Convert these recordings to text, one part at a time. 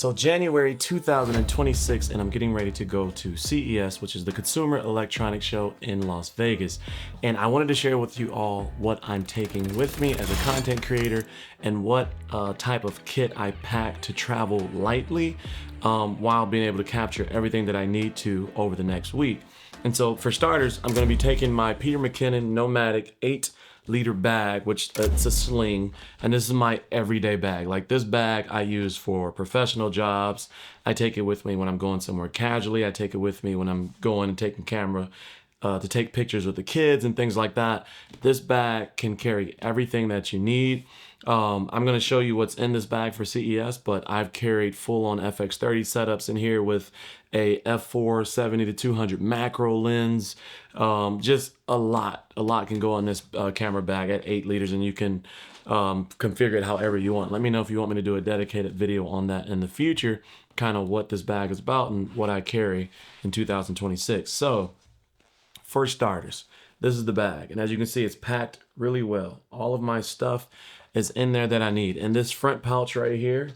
So January 2026, and I'm getting ready to go to CES, which is the Consumer Electronics Show in Las Vegas. And I wanted to share with you all what I'm taking with me as a content creator and what type of kit I pack to travel lightly while being able to capture everything that I need to over the next week. And so for starters, I'm gonna be taking my Peter McKinnon Nomadic 8-liter bag, which it's a sling, and this is my everyday bag. Like, this bag I use for professional jobs. I take it with me when I'm going somewhere casually. I take it with me when I'm going and taking camera to take pictures with the kids and things like that. This bag can carry everything that you need. I'm going to show you what's in this bag for CES, but I've carried full-on FX30 setups in here with a f4 70-200 macro lens. Just a lot can go on this camera bag at 8 liters, and you can configure it however you want. Let me know if you want me to do a dedicated video on that in the future, kind of what this bag is about and what I carry in 2026. So for starters, this is the bag, and as you can see, it's packed really well. All of my stuff is in there that I need. In this front pouch right here,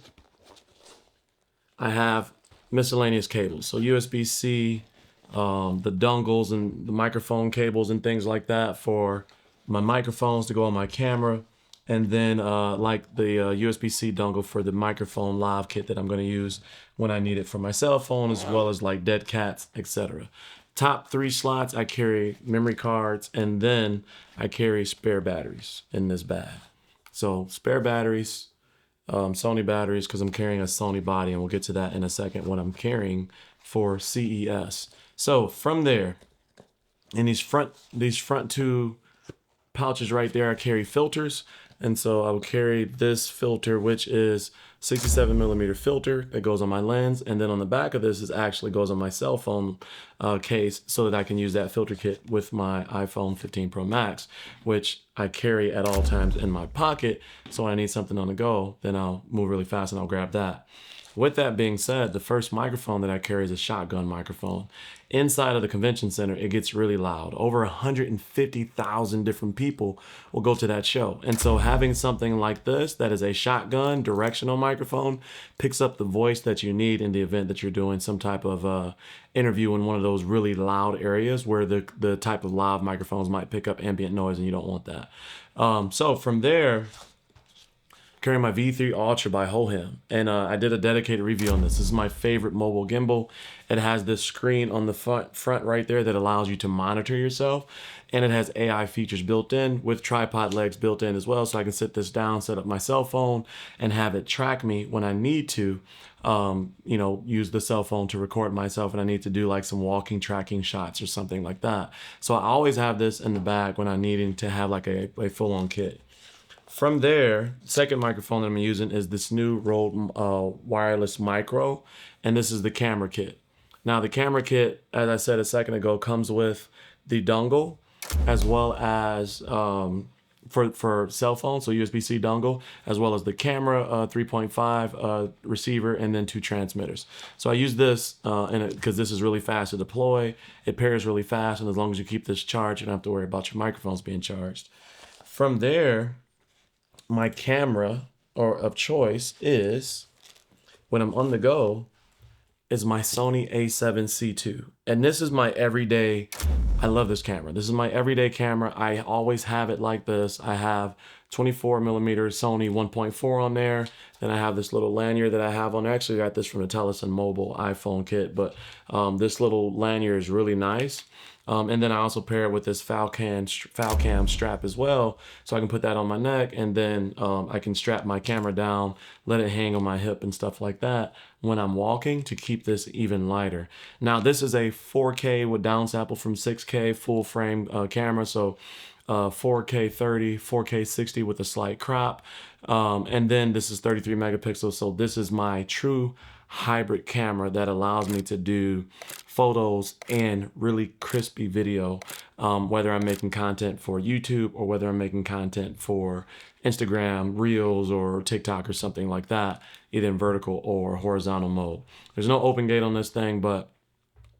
I have miscellaneous cables. So USB-C, the dongles and the microphone cables and things like that for my microphones to go on my camera. And then like the USB-C dongle for the microphone live kit that I'm going to use when I need it for my cell phone, as well as like dead cats, etc. Top 3 slots, I carry memory cards, and then I carry spare batteries in this bag. So spare batteries, Sony batteries, because I'm carrying a Sony body, and we'll get to that in a second, what I'm carrying for CES. So from there, in these front 2 pouches right there, I carry filters. And so I will carry this filter, which is 67mm filter that goes on my lens. And then on the back of this is actually goes on my cell phone case, so that I can use that filter kit with my iPhone 15 Pro Max, which I carry at all times in my pocket. So when I need something on the go, then I'll move really fast and I'll grab that. With that being said, the first microphone that I carry is a shotgun microphone. Inside of the convention center, it gets really loud. Over 150,000 different people will go to that show. And so having something like this that is a shotgun directional microphone picks up the voice that you need in the event that you're doing some type of interview in one of those really loud areas where the type of live microphones might pick up ambient noise, and you don't want that. So from there, carrying my V3 Ultra by Hohem, and I did a dedicated review on this. This is my favorite mobile gimbal. It has this screen on the front right there that allows you to monitor yourself, and it has AI features built in with tripod legs built in as well, so I can sit this down, set up my cell phone, and have it track me when I need to, use the cell phone to record myself, and I need to do like some walking tracking shots or something like that. So I always have this in the bag when I'm needing to have like a full-on kit. From there, second microphone that I'm using is this new Rode wireless micro, and this is the camera kit. Now the camera kit, as I said a second ago, comes with the dongle as well as for cell phone, so USB-C dongle, as well as the camera 3.5 receiver, and then 2 transmitters. So I use this because this is really fast to deploy. It pairs really fast, and as long as you keep this charged, you don't have to worry about your microphones being charged. From there, my camera of choice is, when I'm on the go, is my Sony a7C II. And this is my everyday, I love this camera. This is my everyday camera. I always have it like this. I have 24mm Sony 1.4 on there. Then I have this little lanyard that I have on there. Actually, I got this from the Telesen Mobile iPhone kit, but this little lanyard is really nice. And then I also pair it with this Falcam strap as well, so I can put that on my neck, and then I can strap my camera down, let it hang on my hip and stuff like that when I'm walking to keep this even lighter. Now this is a 4K with downsample from 6K full frame camera, so 4K 30, 4K 60 with a slight crop, and then this is 33 megapixels, so this is my true hybrid camera that allows me to do photos and really crispy video, whether I'm making content for YouTube or whether I'm making content for Instagram Reels or TikTok or something like that, either in vertical or horizontal mode. There's no open gate on this thing, but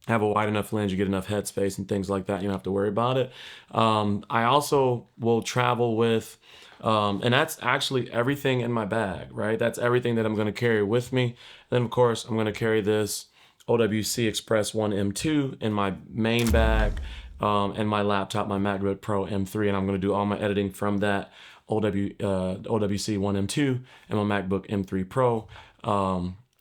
have a wide enough lens, you get enough headspace and things like that, you don't have to worry about it. I also will travel with And that's actually everything in my bag, right? That's everything that I'm gonna carry with me. Then of course, I'm gonna carry this OWC Express 1M2 in my main bag, and my laptop, my MacBook Pro M3, and I'm gonna do all my editing from that OWC 1M2 and my MacBook M3 Pro.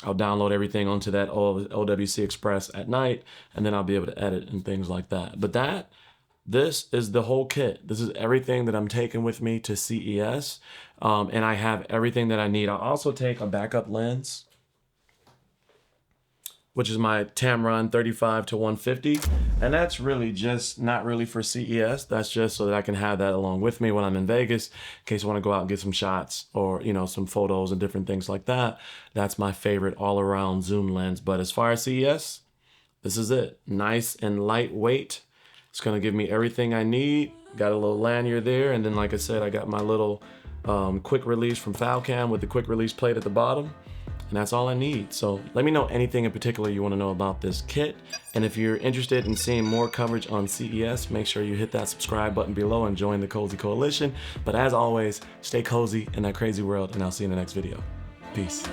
I'll download everything onto that OWC Express at night, and then I'll be able to edit and things like that. But this is the whole kit. This is everything that I'm taking with me to CES, and I have everything that I need. I'll also take a backup lens, which is my Tamron 35 to 150. And that's really just not really for CES. That's just so that I can have that along with me when I'm in Vegas, in case I want to go out and get some shots or, you know, some photos and different things like that. That's my favorite all around zoom lens. But as far as CES, this is it. Nice and lightweight. It's gonna give me everything I need. Got a little lanyard there. And then, like I said, I got my little quick release from Falcam with the quick release plate at the bottom. And that's all I need. So let me know anything in particular you want to know about this kit. And if you're interested in seeing more coverage on CES, make sure you hit that subscribe button below and join the Cozy Coalition. But as always, stay cozy in that crazy world, and I'll see you in the next video. Peace.